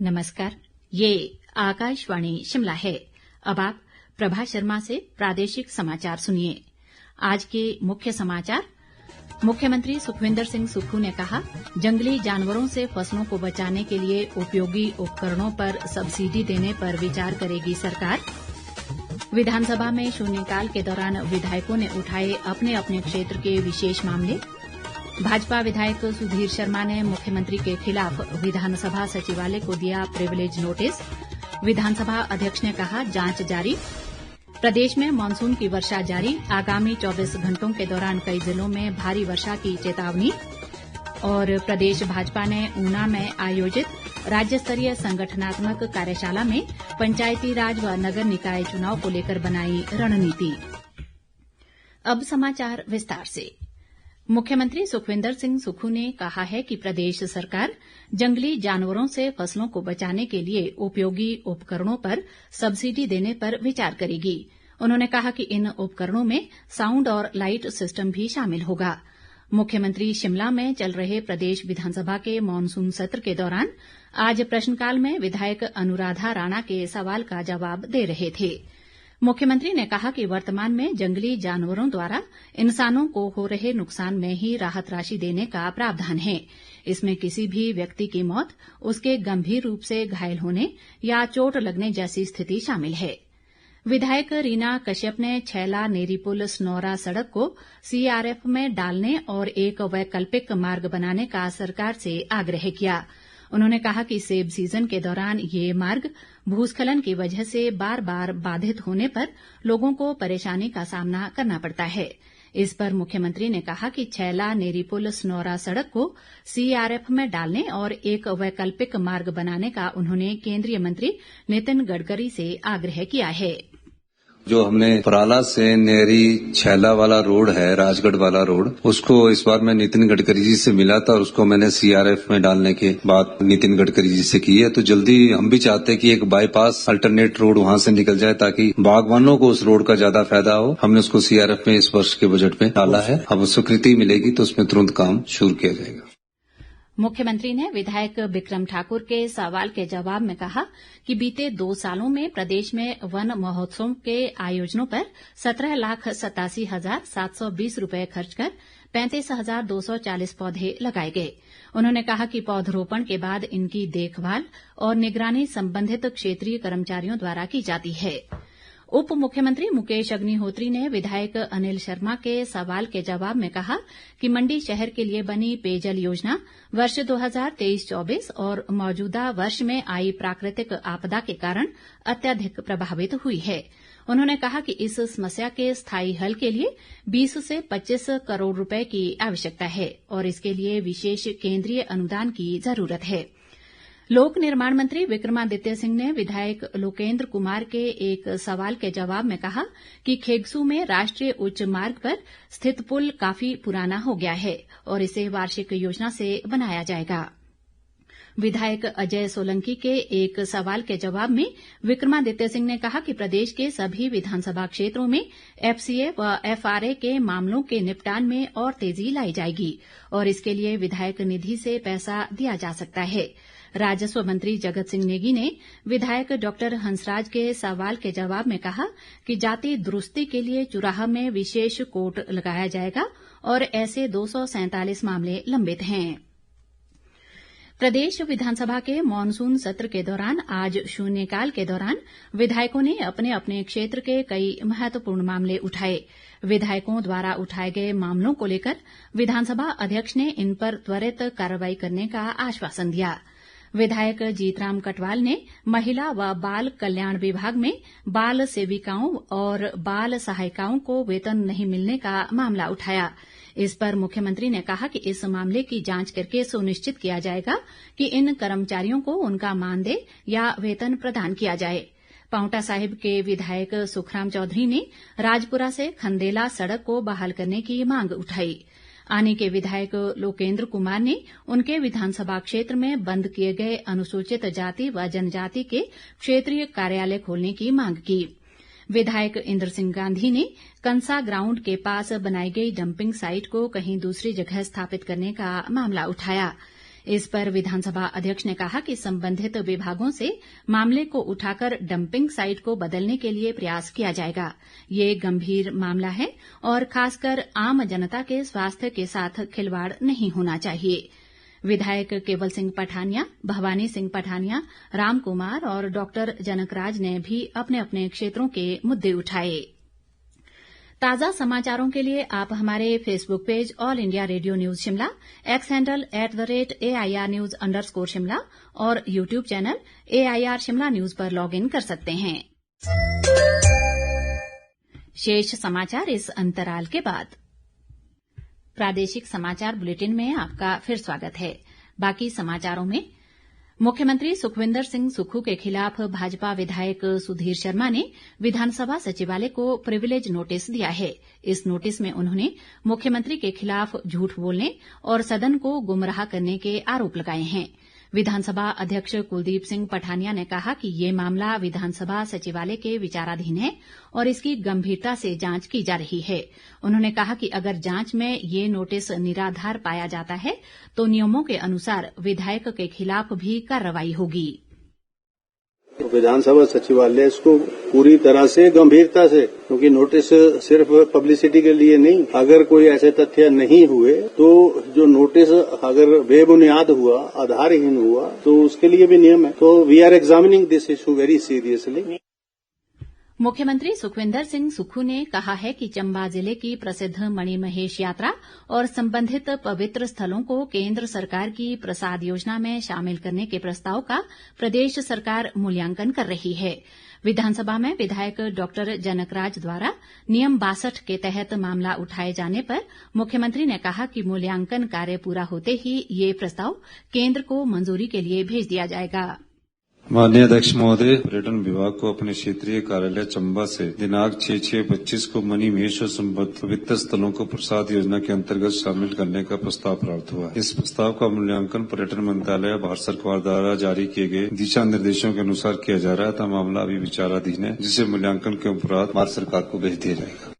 नमस्कार, ये आकाशवाणी शिमला है। अब आप प्रभा शर्मा से प्रादेशिक समाचार सुनिए। आज के मुख्य समाचार। मुख्यमंत्री सुखविंदर सिंह सुक्खू ने कहा, जंगली जानवरों से फसलों को बचाने के लिए उपयोगी उपकरणों पर सब्सिडी देने पर विचार करेगी सरकार। विधानसभा में शून्यकाल के दौरान विधायकों ने उठाए अपने अपने क्षेत्र के विशेष मामले। भाजपा विधायक सुधीर शर्मा ने मुख्यमंत्री के खिलाफ विधानसभा सचिवालय को दिया प्रिविलेज नोटिस। विधानसभा अध्यक्ष ने कहा, जांच जारी। प्रदेश में मानसून की वर्षा जारी, आगामी 24 घंटों के दौरान कई जिलों में भारी वर्षा की चेतावनी। और प्रदेश भाजपा ने ऊना में आयोजित राज्य स्तरीय संगठनात्मक कार्यशाला में पंचायती राज व नगर निकाय चुनाव को लेकर बनाई रणनीति। अब समाचार विस्तार से। मुख्यमंत्री सुखविंदर सिंह सुक्खू ने कहा है कि प्रदेश सरकार जंगली जानवरों से फसलों को बचाने के लिए उपयोगी उपकरणों पर सब्सिडी देने पर विचार करेगी। उन्होंने कहा कि इन उपकरणों में साउंड और लाइट सिस्टम भी शामिल होगा। मुख्यमंत्री शिमला में चल रहे प्रदेश विधानसभा के मानसून सत्र के दौरान आज प्रश्नकाल में विधायक अनुराधा राणा के सवाल का जवाब दे रहे थे। मुख्यमंत्री ने कहा कि वर्तमान में जंगली जानवरों द्वारा इंसानों को हो रहे नुकसान में ही राहत राशि देने का प्रावधान है। इसमें किसी भी व्यक्ति की मौत, उसके गंभीर रूप से घायल होने या चोट लगने जैसी स्थिति शामिल है। विधायक रीना कश्यप ने छैला नेरी पुल स्नौरा सड़क को सीआरएफ में डालने और एक वैकल्पिक मार्ग बनाने का सरकार से आग्रह किया। उन्होंने कहा कि सेब सीजन के दौरान ये मार्ग भूस्खलन की वजह से बार बार बाधित होने पर लोगों को परेशानी का सामना करना पड़ता है। इस पर मुख्यमंत्री ने कहा कि छैला नेरी पुल स्नौरा सड़क को सीआरएफ में डालने और एक वैकल्पिक मार्ग बनाने का उन्होंने केंद्रीय मंत्री नितिन गडकरी से आग्रह किया है। जो हमने पराला से नेरी छैला वाला रोड है, राजगढ़ वाला रोड, उसको इस बार मैं नितिन गडकरी जी से मिला था और उसको मैंने सीआरएफ में डालने की बात नितिन गडकरी जी से की है। तो जल्दी हम भी चाहते हैं कि एक बाईपास अल्टरनेट रोड वहां से निकल जाए ताकि बागवानों को उस रोड का ज्यादा फायदा हो। हमने उसको सीआरएफ में इस वर्ष के बजट में डाला है। अब स्वीकृति मिलेगी तो उसमें तुरंत काम शुरू किया जाएगा। मुख्यमंत्री ने विधायक बिक्रम ठाकुर के सवाल के जवाब में कहा कि बीते 2 सालों में प्रदेश में वन महोत्सव के आयोजनों पर 17,87,720 रुपए खर्च कर 35,240 पौधे लगाए गए। उन्होंने कहा कि पौधरोपण के बाद इनकी देखभाल और निगरानी संबंधित क्षेत्रीय कर्मचारियों द्वारा की जाती है। उप मुख्यमंत्री मुकेश अग्निहोत्री ने विधायक अनिल शर्मा के सवाल के जवाब में कहा कि मंडी शहर के लिए बनी पेयजल योजना वर्ष 2023-24 और मौजूदा वर्ष में आई प्राकृतिक आपदा के कारण अत्यधिक प्रभावित हुई है। उन्होंने कहा कि इस समस्या के स्थायी हल के लिए 20 से 25 करोड़ रुपए की आवश्यकता है और इसके लिए विशेष केंद्रीय अनुदान की जरूरत है। लोक निर्माण मंत्री विक्रमादित्य सिंह ने विधायक लोकेंद्र कुमार के एक सवाल के जवाब में कहा कि खेगसू में राष्ट्रीय उच्च मार्ग पर स्थित पुल काफी पुराना हो गया है और इसे वार्षिक योजना से बनाया जाएगा। विधायक अजय सोलंकी के एक सवाल के जवाब में विक्रमादित्य सिंह ने कहा कि प्रदेश के सभी विधानसभा क्षेत्रों में एफसीए व एफआरए के मामलों के निपटान में और तेजी लाई जाएगी और इसके लिए विधायक निधि से पैसा दिया जा सकता है। राजस्व मंत्री जगत सिंह नेगी ने विधायक डॉक्टर हंसराज के सवाल के जवाब में कहा कि जाति दुरुस्ती के लिए चुराह में विशेष कोर्ट लगाया जाएगा और ऐसे 247 मामले लंबित हैं। प्रदेश विधानसभा के मानसून सत्र के दौरान आज शून्यकाल के दौरान विधायकों ने अपने अपने क्षेत्र के कई महत्वपूर्ण मामले उठाए। विधायकों द्वारा उठाए गए मामलों को लेकर विधानसभा अध्यक्ष ने इन पर त्वरित कार्रवाई करने का आश्वासन दिया। विधायक जीतराम कटवाल ने महिला व बाल कल्याण विभाग में बाल सेविकाओं और बाल सहायिकाओं को वेतन नहीं मिलने का मामला उठाया। इस पर मुख्यमंत्री ने कहा कि इस मामले की जांच करके सुनिश्चित किया जाएगा कि इन कर्मचारियों को उनका मानदेय या वेतन प्रदान किया जाए। पांवटा साहिब के विधायक सुखराम चौधरी ने राजपुरा से खंदेला सड़क को बहाल करने की मांग उठाई। आनी के विधायक लोकेंद्र कुमार ने उनके विधानसभा क्षेत्र में बंद किए गए अनुसूचित जाति व जनजाति के क्षेत्रीय कार्यालय खोलने की मांग की। विधायक इंद्र सिंह गांधी ने कंसा ग्राउंड के पास बनाई गई डंपिंग साइट को कहीं दूसरी जगह स्थापित करने का मामला उठाया। इस पर विधानसभा अध्यक्ष ने कहा कि संबंधित विभागों से मामले को उठाकर डंपिंग साइट को बदलने के लिए प्रयास किया जाएगा। ये गंभीर मामला है और खासकर आम जनता के स्वास्थ्य के साथ खिलवाड़ नहीं होना चाहिए। विधायक केवल सिंह पठानिया, भवानी सिंह पठानिया, राम कुमार और डॉक्टर जनकराज ने भी अपने अपने क्षेत्रों के मुद्दे उठाए। ताजा समाचारों के लिए आप हमारे Facebook page All India Radio news Shimla, X handle @AIR News_ Shimla और YouTube channel AIR Shimla news पर लॉग इन कर सकते हैं। शेष समाचार इस अंतराल के बाद। प्रादेशिक समाचार बुलेटिन में आपका फिर स्वागत है। बाकी समाचारों में मुख्यमंत्री सुखविंदर सिंह सुक्खू के खिलाफ भाजपा विधायक सुधीर शर्मा ने विधानसभा सचिवालय को प्रिविलेज नोटिस दिया है। इस नोटिस में उन्होंने मुख्यमंत्री के खिलाफ झूठ बोलने और सदन को गुमराह करने के आरोप लगाए हैं। विधानसभा अध्यक्ष कुलदीप सिंह पठानिया ने कहा कि ये मामला विधानसभा सचिवालय के विचाराधीन है और इसकी गंभीरता से जांच की जा रही है। उन्होंने कहा कि अगर जांच में ये नोटिस निराधार पाया जाता है तो नियमों के अनुसार विधायक के खिलाफ भी कार्रवाई होगी। विधानसभा सचिवालय इसको पूरी तरह से गंभीरता से, क्योंकि नोटिस सिर्फ पब्लिसिटी के लिए नहीं, अगर कोई ऐसे तथ्य नहीं हुए तो जो नोटिस अगर बेबुनियाद हुआ, आधारहीन हुआ, तो उसके लिए भी नियम है। तो we are examining this issue very seriously. मुख्यमंत्री सुखविंदर सिंह सुक्खू ने कहा है कि चंबा जिले की प्रसिद्ध मणिमहेश यात्रा और संबंधित पवित्र स्थलों को केंद्र सरकार की प्रसाद योजना में शामिल करने के प्रस्ताव का प्रदेश सरकार मूल्यांकन कर रही है। विधानसभा में विधायक डॉक्टर जनकराज द्वारा नियम 62 के तहत मामला उठाए जाने पर मुख्यमंत्री ने कहा कि मूल्यांकन कार्य पूरा होते ही ये प्रस्ताव केंद्र को मंजूरी के लिए भेज दिया जाएगा। माननीय अध्यक्ष महोदय, पर्यटन विभाग को अपने क्षेत्रीय कार्यालय चंबा से दिनांक 6/6/25 को मणिमहेश और संबद्ध पवित्र स्थलों को प्रसाद योजना के अंतर्गत शामिल करने का प्रस्ताव प्राप्त हुआ। इस प्रस्ताव का मूल्यांकन पर्यटन मंत्रालय भारत सरकार द्वारा जारी किए गए दिशा निर्देशों के अनुसार किया जा रहा था। मामला अभी विचाराधीन है, जिसे मूल्यांकन के उपरांत भारत सरकार को भेज दिया जाएगा।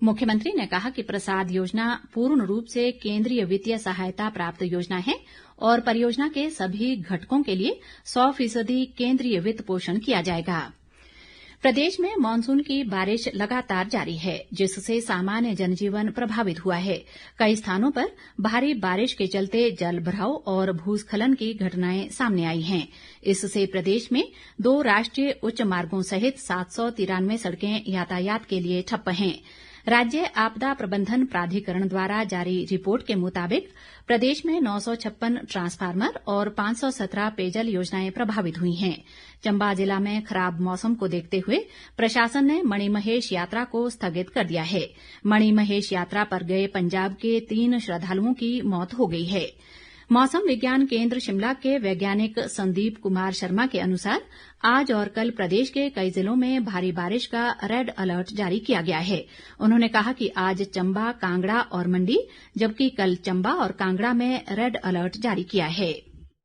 मुख्यमंत्री ने कहा कि प्रसाद योजना पूर्ण रूप से केंद्रीय वित्तीय सहायता प्राप्त योजना है और परियोजना के सभी घटकों के लिए 100% केंद्रीय वित्त पोषण किया जाएगा। प्रदेश में मानसून की बारिश लगातार जारी है, जिससे सामान्य जनजीवन प्रभावित हुआ है। कई स्थानों पर भारी बारिश के चलते जल भराव और भूस्खलन की घटनाएं सामने आई हैं। इससे प्रदेश में 2 राष्ट्रीय उच्च मार्गों सहित 793 सड़कें यातायात के लिए ठप्प हैं। राज्य आपदा प्रबंधन प्राधिकरण द्वारा जारी रिपोर्ट के मुताबिक प्रदेश में 956 ट्रांसफार्मर और 517 पेयजल योजनाएं प्रभावित हुई हैं। चंबा जिला में खराब मौसम को देखते हुए प्रशासन ने मणिमहेश यात्रा को स्थगित कर दिया है। मणिमहेश यात्रा पर गए पंजाब के 3 श्रद्धालुओं की मौत हो गई है। मौसम विज्ञान केंद्र शिमला के वैज्ञानिक संदीप कुमार शर्मा के अनुसार आज और कल प्रदेश के कई जिलों में भारी बारिश का रेड अलर्ट जारी किया गया है। उन्होंने कहा कि आज चंबा, कांगड़ा और मंडी, जबकि कल चंबा और कांगड़ा में रेड अलर्ट जारी किया है।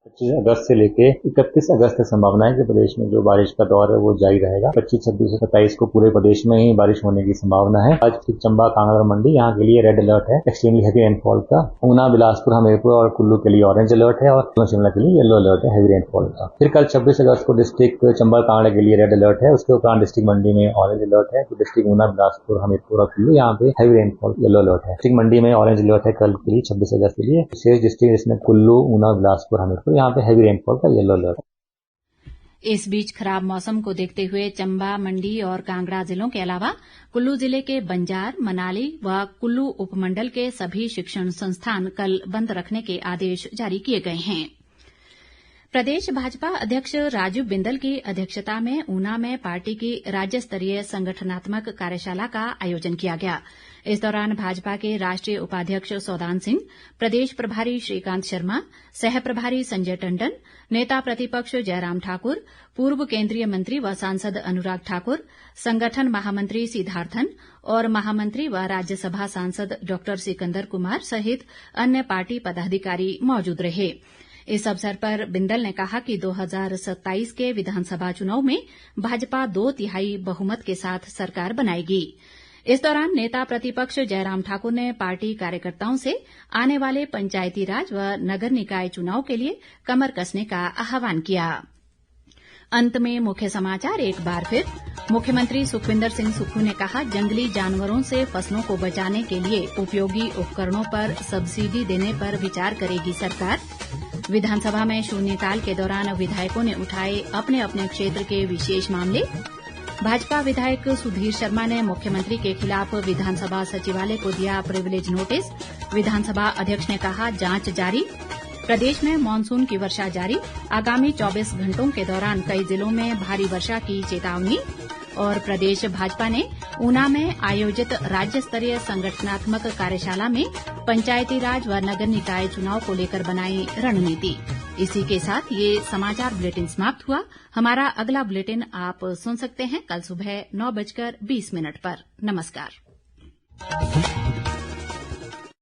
25 अगस्त से लेके 31 अगस्त तक संभावना है कि प्रदेश में जो बारिश का दौर है वो जारी रहेगा। 25, 26 और 27 को पूरे प्रदेश में ही बारिश होने की संभावना है। आज चंबा, कांगड़ा और मंडी यहाँ के लिए रेड अलर्ट है एक्सट्रीमली हैवी रेनफॉल का। ऊना, बिलासपुर, हमीरपुर और कुल्लू के लिए ऑरेंज अलर्ट है और शिमला के लिए येलो अलर्ट है हैवी रेनफॉल का। फिर कल 26 अगस्त को डिस्ट्रिक्ट चंबा, कांगड़ा के लिए रेड अलर्ट है। उसके उपरांत डिस्ट्रिक्ट मंडी में ऑरेंज अलर्ट है। तो डिस्ट्रिक्ट ऊना, बिलासपुर, हमीरपुर और कुल्लू यहाँ पे हैवी रेनफॉल येलो अलर्ट है। डिस्ट्रिक्ट मंडी में ऑरेंज अलर्ट है कल के लिए 26 अगस्त के लिए। शेष डिस्ट्रिक्ट जिसमें कुल्लू, ऊना, बिलासपुर, हमीरपुर यहाँ पे हैवी रेनफॉल का येलो अलर्ट। इस बीच खराब मौसम को देखते हुए चंबा, मंडी और कांगड़ा जिलों के अलावा कुल्लू जिले के बंजार, मनाली व कुल्लू उपमंडल के सभी शिक्षण संस्थान कल बंद रखने के आदेश जारी किए गए हैं। प्रदेश भाजपा अध्यक्ष राजीव बिंदल की अध्यक्षता में ऊना में पार्टी की राज्य स्तरीय संगठनात्मक कार्यशाला का आयोजन किया गया। इस दौरान भाजपा के राष्ट्रीय उपाध्यक्ष सौदान सिंह, प्रदेश प्रभारी श्रीकांत शर्मा, सह प्रभारी संजय टंडन, नेता प्रतिपक्ष जयराम ठाकुर, पूर्व केंद्रीय मंत्री व सांसद अनुराग ठाकुर, संगठन महामंत्री सिद्धार्थन और महामंत्री व राज्यसभा सांसद डॉ सिकंदर कुमार सहित अन्य पार्टी पदाधिकारी मौजूद रहे। इस अवसर पर बिंदल ने कहा कि 2027 के विधानसभा चुनाव में भाजपा 2/3 बहुमत के साथ सरकार बनाएगी। इस दौरान नेता प्रतिपक्ष जयराम ठाकुर ने पार्टी कार्यकर्ताओं से आने वाले पंचायती राज व नगर निकाय चुनाव के लिए कमर कसने का आह्वान किया। अंत में मुख्य समाचार एक बार फिर। मुख्यमंत्री सुखविंदर सिंह सुक्खू ने कहा, जंगली जानवरों से फसलों को बचाने के लिए उपयोगी उपकरणों पर सब्सिडी देने पर विचार करेगी सरकार। विधानसभा में शून्यकाल के दौरान विधायकों ने उठाए अपने अपने क्षेत्र के विशेष मामले। भाजपा विधायक सुधीर शर्मा ने मुख्यमंत्री के खिलाफ विधानसभा सचिवालय को दिया प्रिविलेज नोटिस। विधानसभा अध्यक्ष ने कहा, जांच जारी। प्रदेश में मानसून की वर्षा जारी, आगामी 24 घंटों के दौरान कई जिलों में भारी वर्षा की चेतावनी। और प्रदेश भाजपा ने ऊना में आयोजित राज्य स्तरीय संगठनात्मक कार्यशाला में पंचायती राज व नगर निकाय चुनाव को लेकर बनाई रणनीति। इसी के साथ ये समाचार बुलेटिन समाप्त हुआ। हमारा अगला बुलेटिन आप सुन सकते हैं कल सुबह 9:20 पर। नमस्कार।